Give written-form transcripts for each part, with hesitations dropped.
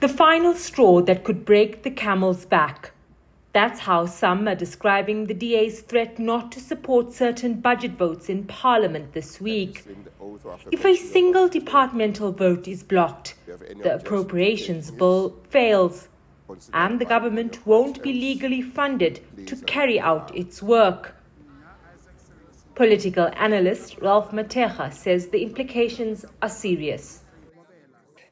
The final straw that could break the camel's back. That's how some are describing the DA's threat not to support certain budget votes in Parliament this week. If a single departmental vote is blocked, the appropriations bill fails, and the government won't be legally funded to carry out its work. Political analyst Ralph Mateja says the implications are serious.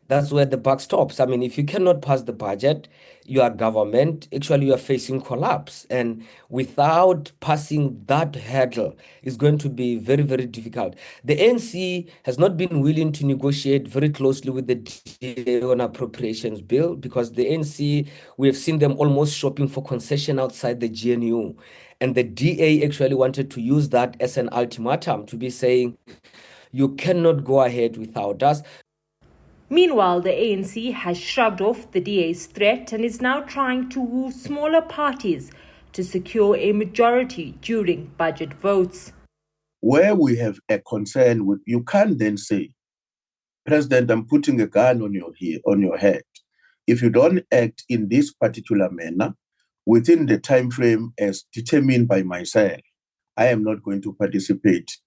That's where the buck stops. I mean, if you cannot pass the budget, you are government, actually you are facing collapse. And without passing that hurdle, it's going to be very, very difficult. The ANC has not been willing to negotiate very closely with the DA on appropriations bill because the ANC, we have seen them almost shopping for concession outside the GNU. And the DA actually wanted to use that as an ultimatum to be saying, you cannot go ahead without us. Meanwhile, the ANC has shrugged off the DA's threat and is now trying to woo smaller parties to secure a majority during budget votes. Where we have a concern with, you can't then say, President, I'm putting a gun on your head. If you don't act in this particular manner, within the time frame as determined by myself, I am not going to participate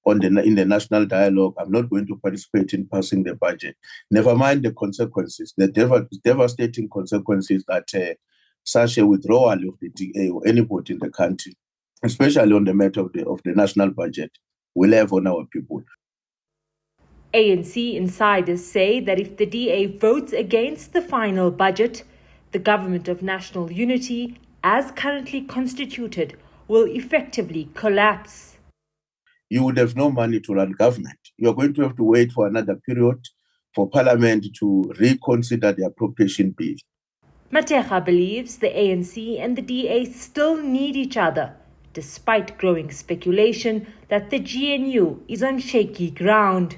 in the national dialogue. I'm not going to participate in passing the budget. Never mind the consequences, the devastating consequences that such a withdrawal of the DA or anybody in the country, especially on the matter of the national budget, will have on our people. ANC insiders say that if the DA votes against the final budget, the government of national unity, as currently constituted, will effectively collapse. You would have no money to run government. You're going to have to wait for another period for Parliament to reconsider the appropriation bill. Mateja believes the ANC and the DA still need each other, despite growing speculation that the GNU is on shaky ground.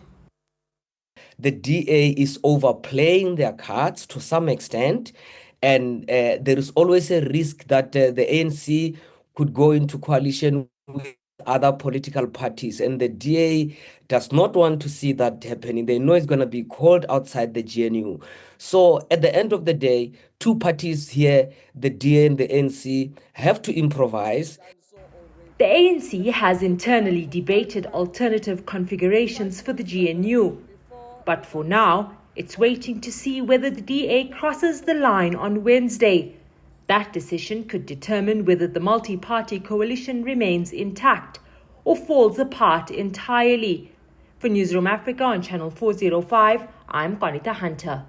The DA is overplaying their cards to some extent, and there is always a risk that the ANC could go into coalition with other political parties, and the DA does not want to see that happening. They know it's going to be called outside the GNU. So at the end of the day, two parties here, the DA and the ANC, have to improvise. The ANC has internally debated alternative configurations for the GNU, but for now, it's waiting to see whether the DA crosses the line on Wednesday. That decision could determine whether the multi-party coalition remains intact or falls apart entirely. For Newzroom Afrika on Channel 405, I'm Qaanitah Hunter.